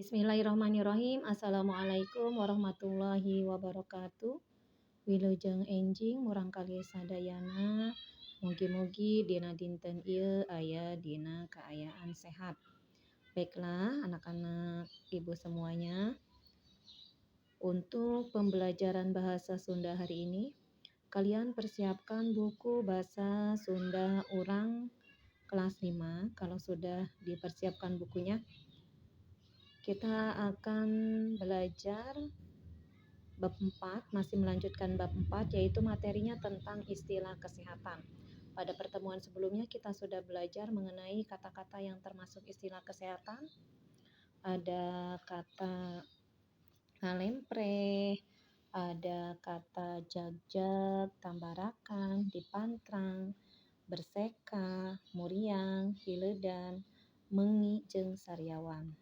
Bismillahirrahmanirrahim. Assalamualaikum warahmatullahi wabarakatuh. Wilujeng enjing murang kali sadayana. Mugi-mugi dina dinten ieu aya dina kaayaan sehat. Baiklah anak-anak ibu semuanya. Untuk pembelajaran bahasa Sunda hari ini, kalian persiapkan buku bahasa Sunda Urang kelas 5. Kalau sudah dipersiapkan bukunya, kita akan belajar bab 4, masih melanjutkan bab 4, yaitu materinya tentang istilah kesehatan. Pada pertemuan sebelumnya kita sudah belajar mengenai kata-kata yang termasuk istilah kesehatan. Ada kata ngalempre, ada kata jagjag, tambarakan, dipantrang, berseka, muriang, hiledan, mengi, jeung sariawan.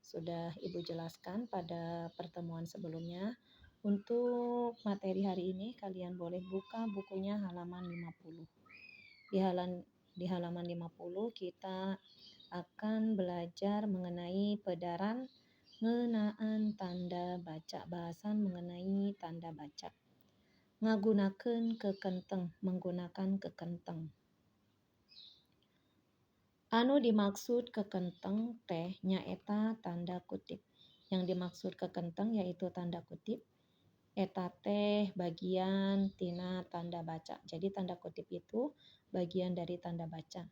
Sudah Ibu jelaskan pada pertemuan sebelumnya. Untuk materi hari ini kalian boleh buka bukunya halaman 50. Di halaman 50 kita akan belajar mengenai pedaran ngeunaan tanda baca, bahasan mengenai tanda baca. Ngagunakeun kekenteng, menggunakan kekenteng. Anu dimaksud kekenteng teh nyaeta tanda kutip. Yang dimaksud kekenteng yaitu tanda kutip. Eta teh bagian tina tanda baca. Jadi tanda kutip itu bagian dari tanda baca.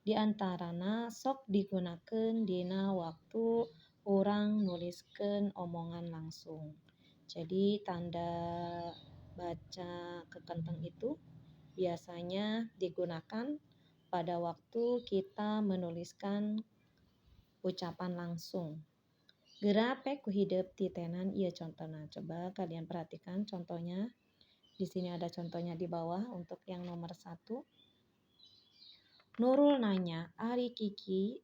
Di antarana sok digunakeun dina waktu urang nuliskeun omongan langsung. Jadi tanda baca kekenteng itu biasanya digunakan pada waktu kita menuliskan ucapan langsung. Gerape ku hidup titenan ieu contohna. Coba kalian perhatikan contohnya. Di sini ada contohnya di bawah untuk yang nomor 1. Nurul nanya, Ari Kiki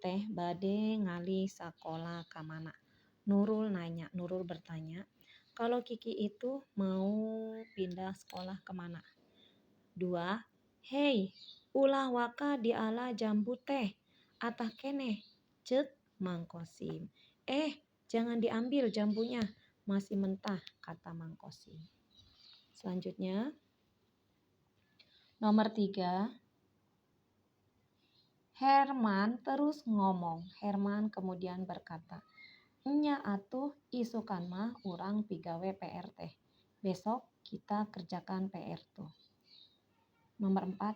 teh bade ngalih sakola ka mana? Nurul nanya, Nurul bertanya, kalau Kiki itu mau pindah sekolah kemana? 2. Hei, ulah waka diala jambu teh. Atah keneh, ceuk Mang Kosim. Jangan diambil jambunya, masih mentah, kata Mang Kosim. Selanjutnya, nomor 3. Herman terus ngomong. Herman kemudian berkata, nya atuh isukan mah urang pigawe PR teh. Besok kita kerjakan PR tuh. Nomor 4.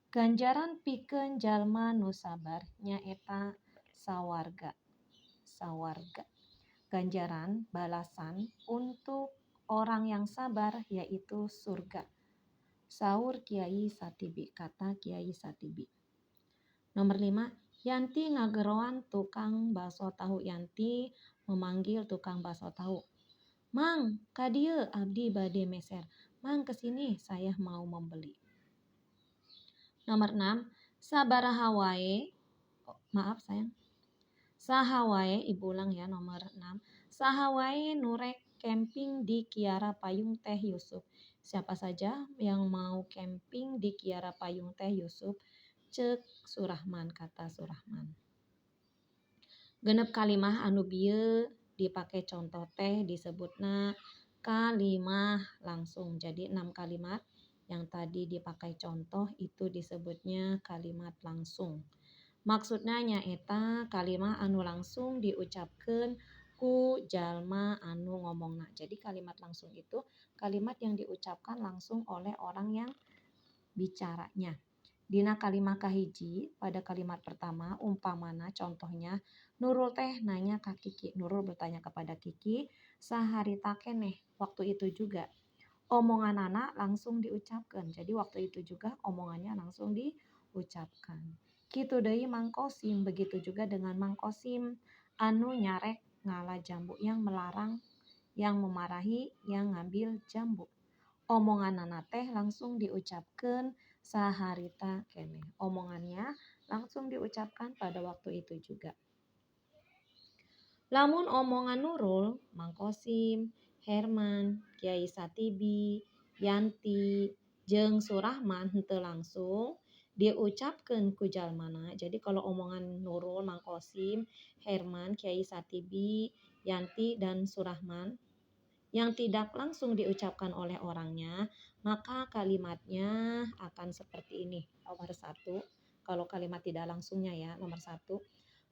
Ganjaran pikeun jalma nu sabar nyaeta sawarga. Sawarga. Ganjaran balasan untuk orang yang sabar yaitu surga. Saur Kiai Satibi, kata Kiai Satibi. Nomor 5. Yanti ngageroan tukang bakso tahu. Yanti memanggil tukang bakso tahu. Mang, ka dieu abdi bade meser. Mang, kesini saya mau membeli. Nomor 6. Sabaraha wae. Saha wae, Ibu ulang ya nomor 6. Saha wae nurek camping di Kiara Payung Teh Yusuf. Siapa saja yang mau camping di Kiara Payung Teh Yusuf? Ceuk Surahman, kata Surahman. Genep kalimah anu bieu dipake contoh teh disebutna kalimah langsung. Jadi 6 kalimat yang tadi dipakai contoh itu disebutnya kalimat langsung. Maksudna nyaeta kalimah anu langsung diucapkeun ku jalma anu ngomongna. Jadi kalimat langsung itu kalimat yang diucapkan langsung oleh orang yang bicaranya. Dina kalimah kahiji pada kalimat pertama umpamana contohnya Nurul teh nanya ka Kiki. Nurul bertanya kepada Kiki, saharita keneh, waktu itu juga. Omongan anak langsung diucapkan. Jadi waktu itu juga omongannya langsung diucapkan. Kitu deui Mang Kosim, begitu juga dengan Mang Kosim anu nyarek ngala jambu, yang melarang, yang memarahi, yang ngambil jambu. Omongan anak teh langsung diucapkan saharita keneh. Omongannya langsung diucapkan pada waktu itu juga. Lamun omongan Nurul, Mang Kosim, Herman, Kiai Satibi, Yanti, jeung Surahman henteu langsung, diucapkeun ku jalmana. Jadi kalau omongan Nurul, Mang Kosim, Herman, Kiai Satibi, Yanti dan Surahman yang tidak langsung diucapkan oleh orangnya, maka kalimatnya akan seperti ini. Nomor satu, kalau kalimat tidak langsungnya ya, nomor satu.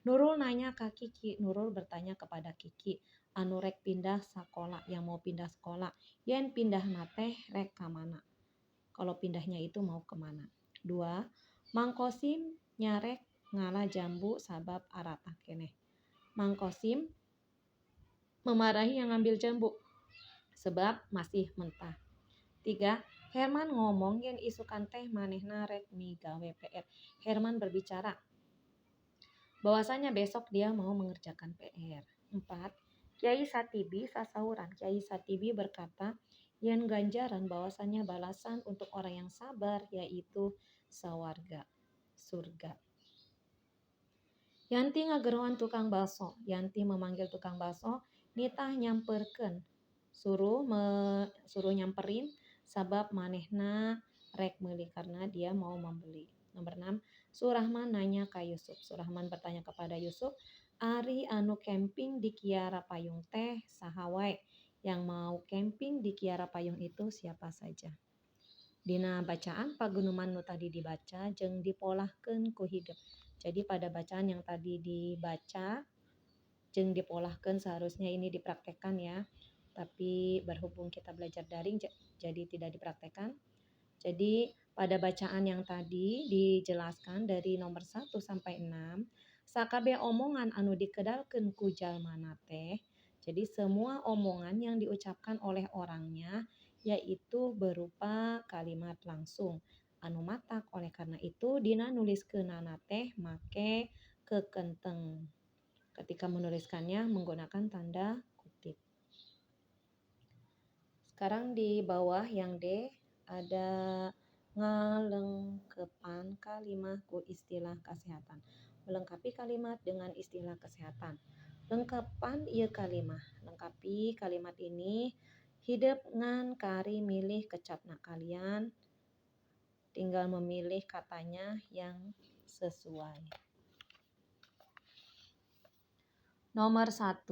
Nurul nanya ke Kiki, Nurul bertanya kepada Kiki, anu rek pindah sekolah, yang mau pindah sekolah, yen pindah nate rek kamana. Kalau pindahnya itu mau kemana. Dua, Mang Kosim nyarek ngalah jambu sabab aratah keneh. Mang Kosim memarahi yang ngambil jambu sebab masih mentah. 3. Herman ngomong yang isukan teh manehna rek migawe PR. Herman berbicara bahwasanya besok dia mau mengerjakan PR. 4. Kiai Satibi sasauran. Kiai Satibi berkata, yang ganjaran bahwasanya balasan untuk orang yang sabar yaitu sawarga, surga. Yanti ngageruan tukang bakso. Yanti memanggil tukang bakso, nitah nyamperkeun. Suruh nyamperin sabab manehna rek meuli karena dia mau membeli. Nomor 6, Surahman nanya ke Yusuf. Surahman bertanya kepada Yusuf, ari anu camping di Kiara Payung teh saha wae? Yang mau camping di Kiara Payung itu siapa saja? Dina bacaan pagunuman nu tadi dibaca jeung dipolahkeun ku hidup. Jadi pada bacaan yang tadi dibaca jeung dipolahkeun seharusnya ini dipraktekkan ya. Tapi berhubung kita belajar daring jadi tidak dipraktekkan. Jadi pada bacaan yang tadi dijelaskan dari nomor 1 sampai 6, sakabeh omongan anu dikedalkeun ku jalmana teh. Jadi semua omongan yang diucapkan oleh orangnya yaitu berupa kalimat langsung anu matak. Oleh karena itu dina nuliskeunana teh make kekenteng. Ketika menuliskannya menggunakan tanda kutip. Sekarang di bawah yang D ada ngalengkepan kalimat ku istilah kesehatan. Melengkapi kalimat dengan istilah kesehatan. Lengkepan ieu kalimat. Lengkapi kalimat ini hidup ngan kari milih kecapna kalian. Tinggal memilih katanya yang sesuai. Nomor 1.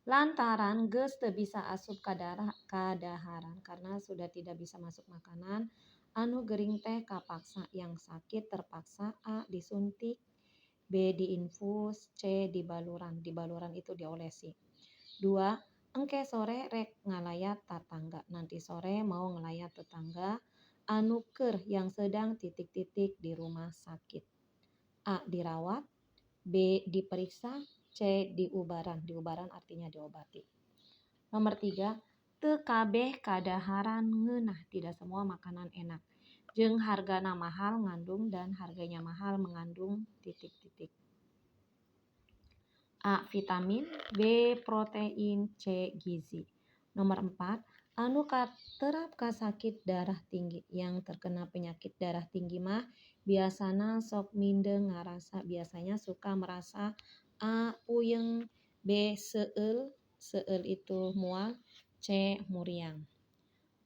Lantaran geus teu bisa asup kadaharan karena sudah tidak bisa masuk makanan, anu gering teh kapaksa, yang sakit terpaksa A. disuntik, B. diinfus, C. dibaluran. Dibaluran itu diolesi. 2. Engke sore rek ngalayat tatangga. Nanti sore mau ngelayat tetangga anu keur yang sedang titik-titik di rumah sakit. A. dirawat, B. diperiksa, C. diubaran. Diubaran artinya diobati. Nomor 3, teu kabeh kadaharan ngeunah, tidak semua makanan enak. Jeung hargana mahal ngandung dan harganya mahal mengandung titik-titik. A. vitamin, B. protein, C. gizi. Nomor 4, anu katerap ka sakit darah tinggi. Yang terkena penyakit darah tinggi mah biasana sok mindeng ngarasa, biasanya suka merasa A. puyeng, B. seueul itu mual, C. muriang.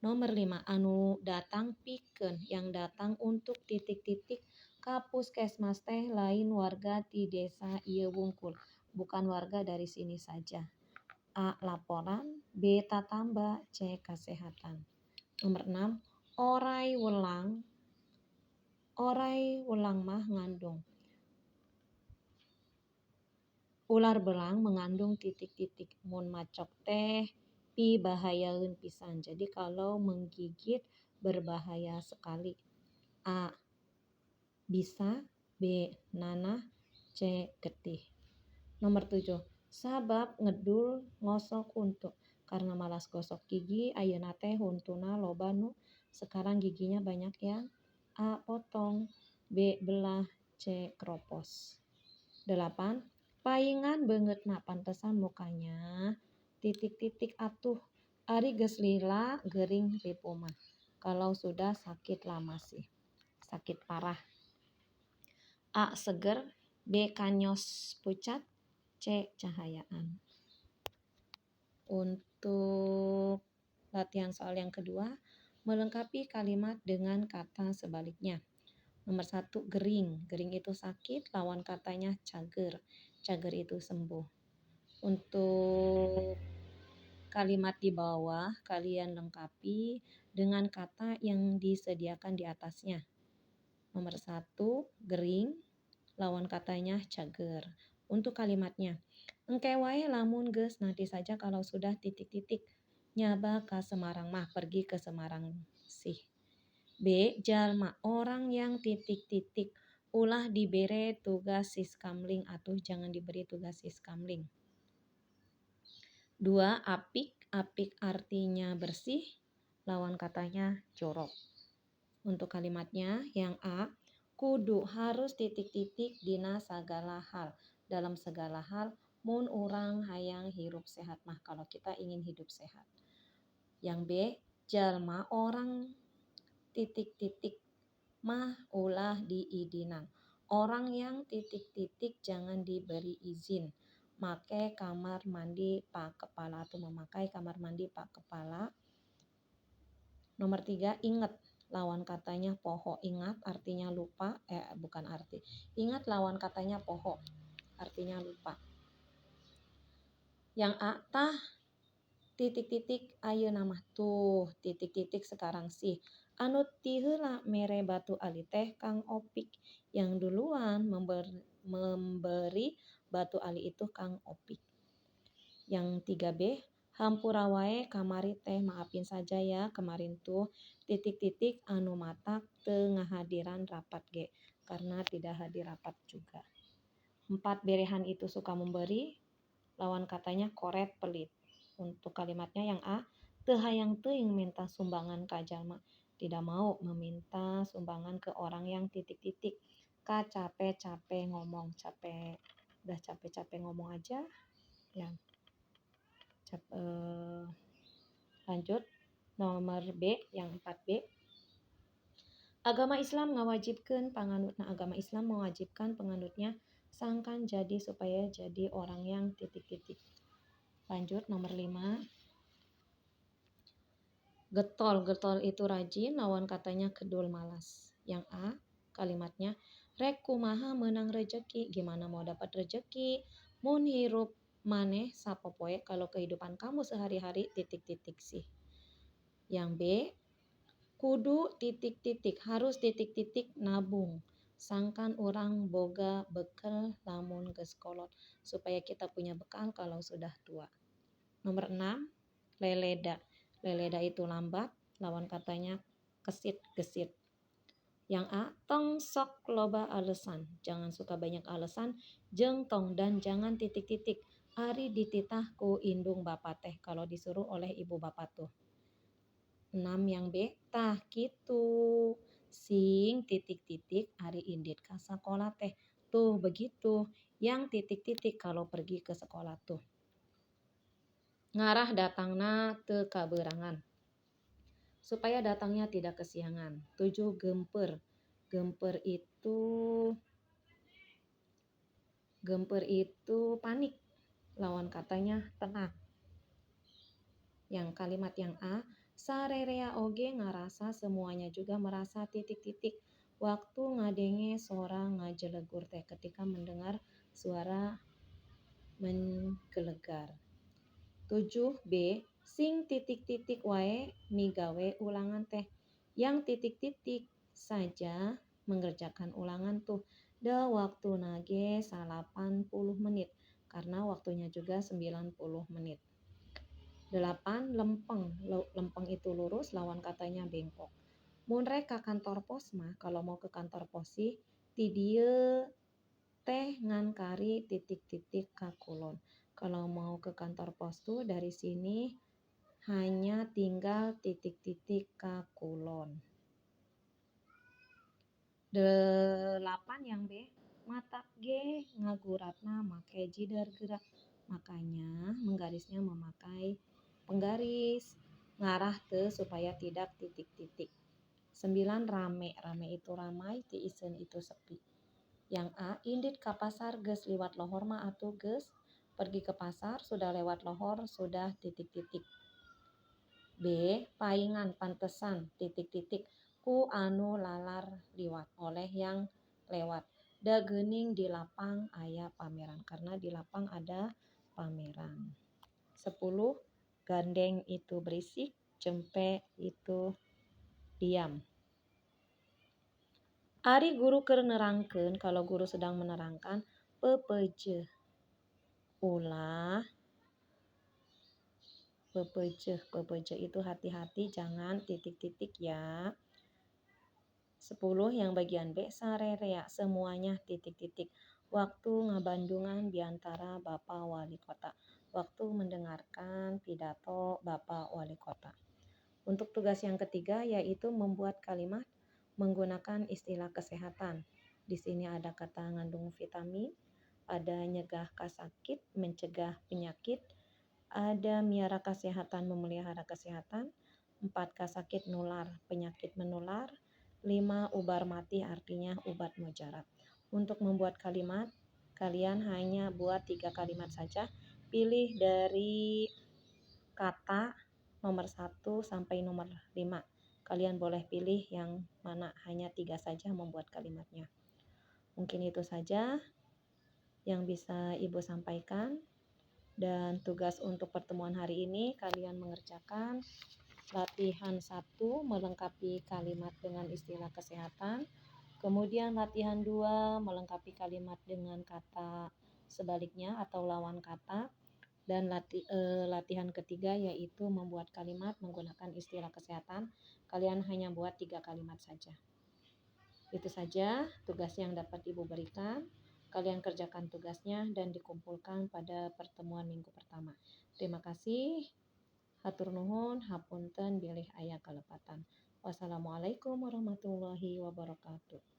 Nomor 5, anu datang pikeun, yang datang untuk titik-titik ka puskesmas teh lain warga ti desa ieu wungkul, bukan warga dari sini saja. A. laporan, B. tatamba, C. kesehatan. Nomor 6, orai welang mah ngandung. Ular belang mengandung titik-titik. Mun macok teh pi bahayaeun pisan. Jadi kalau menggigit berbahaya sekali. A. bisa, B. nanah, C. getih. Nomor 7, sabab ngedul ngosok huntu. Karena malas gosok gigi, ayeuna teh huntuna loba nu sekarang giginya banyak yang A. potong, B. belah, C. kropos. 8. Paingan beungeutna, pantesan mukanya titik-titik atuh. Ari geus lila gering ripu mah. Kalau sudah sakit lama sih. Sakit parah. A. seger, B. kanyos pucat, C. cahayaan. Untuk latihan soal yang kedua, melengkapi kalimat dengan kata sebaliknya. Nomor 1 gering. Gering itu sakit, lawan katanya cager. Cager itu sembuh. Untuk kalimat di bawah kalian lengkapi dengan kata yang disediakan di atasnya. Nomor 1 gering, lawan katanya cager. Untuk kalimatnya, engke wae lamun geus nanti saja kalau sudah titik-titik. Nyaba ke Semarang mah pergi ke Semarang sih. B. Jalma orang yang titik-titik ulah diberi tugas siskamling atau jangan diberi tugas siskamling. 2. Apik. Apik artinya bersih, lawan katanya jorok. Untuk kalimatnya yang A, kudu harus titik-titik dina segala hal. Dalam segala hal, mun urang hayang hirup sehat mah kalau kita ingin hidup sehat. Yang B, jalma orang titik-titik mah ulah diidinan. Orang yang titik-titik jangan diberi izin. Memakai kamar mandi pak kepala atau memakai kamar mandi pak kepala. Nomor 3, ingat. Lawan katanya poho. Ingat artinya lupa. Bukan arti. Ingat lawan katanya poho. Artinya lupa. Yang A, tah titik-titik ayeuna mah tuh titik-titik sekarang sih. Anu ti heula mere batu ali teh Kang Opik. Yang duluan memberi batu ali itu Kang Opik. Yang 3B, hampura wae kamari teh maafin saja ya kemarin tuh titik-titik anu matak teu ngahadiran rapat ge karena tidak hadir rapat juga. 4, berehan itu suka memberi, lawan katanya koret pelit. Untuk kalimatnya yang A, teu hayang teuing minta sumbangan ka jalma. Tidak mau meminta sumbangan ke orang yang titik-titik. Ka capek-capek ngomong, udah capek-capek ngomong aja. Yang lanjut nomor B, yang 4B. Agama Islam ngawajibkeun panganutna. Agama Islam mewajibkan penganutnya sangkan jadi supaya jadi orang yang titik-titik. Lanjut nomor 5. Getol. Getol itu rajin, lawan katanya kedul malas. Yang A, kalimatnya rek kumaha menang rejeki. Gimana mau dapat rejeki? Mun hirup maneh sapopoe kalau kehidupan kamu sehari-hari titik-titik sih. Yang B, kudu titik-titik, harus titik-titik nabung. Sangkan orang boga bekel lamun geus kolot supaya kita punya bekal kalau sudah tua. Nomor 6, leleda. Leleda itu lambat, lawan katanya kesit-gesit. Yang A, tong sok loba alesan. Jangan suka banyak alasan, jeung tong dan jangan titik-titik. Ari dititah ku indung bapa teh kalau disuruh oleh ibu bapak tuh. 6 yang B, tah kitu. Sing titik-titik ari indit ka sakola teh. Tuh begitu, yang titik-titik kalau pergi ke sekolah tuh. Ngarah datangna teu kaberangan. Supaya datangnya tidak kesiangan. 7, gemper. Gemper itu panik. Lawan katanya tenang. Yang kalimat yang A, sarerea oge ngarasa semuanya juga merasa titik-titik. Waktu ngadenge suara ngajelegur teh ketika mendengar suara menggelegar. 7B, sing titik-titik wae migawe ulangan teh. Yang titik-titik saja mengerjakan ulangan tuh. Da waktu nage 80 menit. Karena waktunya juga 90 menit. 8, lempeng. Lempeng itu lurus, lawan katanya bengkok. Mun rek ka kantor pos mah, kalau mau ke kantor pos sih, ti dieu teh ngan kari titik-titik ka kulon. Kalau mau ke kantor pos tuh dari sini hanya tinggal titik-titik ka kulon. 8 yang B, matak ge ngaguratna make jider gerak. Makanya menggarisnya memakai penggaris. Ngarah teu supaya tidak titik-titik. 9, rame. Rame itu ramai, tiisen itu sepi. Yang A, indit ka pasar geus liwat lohor mah atuh geus pergi ke pasar, sudah lewat lohor, sudah titik-titik. B, paingan, pantesan, titik-titik. ku anu lalar liwat, oleh yang lewat. Da geuning di lapang aya pameran, karena di lapang ada pameran. 10. Gandeng itu berisik, cempe itu diam. Ari guru keur nerangkeun, kalau guru sedang menerangkan, pepeujeuh. Ulah pepeujeuh itu hati-hati, jangan titik-titik ya. 10 yang bagian B, sarerea, semuanya titik-titik. Waktu ngabandungan diantara Bapak Wali Kota. Waktu mendengarkan pidato Bapak Wali Kota. Untuk tugas yang ketiga yaitu membuat kalimat menggunakan istilah kesehatan. Di sini ada kata ngandung vitamin, ada nyegah kasakit, mencegah penyakit, ada miara kesehatan, memelihara kesehatan, 4 kasakit nular, penyakit menular, 5 ubar mati artinya ubat mujarab. Untuk membuat kalimat, kalian hanya buat 3 kalimat saja. Pilih dari kata nomor 1 sampai nomor 5. Kalian boleh pilih yang mana, hanya 3 saja membuat kalimatnya. Mungkin itu saja yang bisa Ibu sampaikan. Dan tugas untuk pertemuan hari ini kalian mengerjakan latihan 1 melengkapi kalimat dengan istilah kesehatan. Kemudian latihan 2 melengkapi kalimat dengan kata sebaliknya atau lawan kata. Dan latihan ketiga yaitu membuat kalimat menggunakan istilah kesehatan. Kalian hanya buat 3 kalimat saja. Itu saja tugas yang dapat Ibu berikan. Kalian kerjakan tugasnya dan dikumpulkan pada pertemuan minggu pertama. Terima kasih. Hatur nuhun, hapunten bilih aya kalepatan. Wassalamualaikum warahmatullahi wabarakatuh.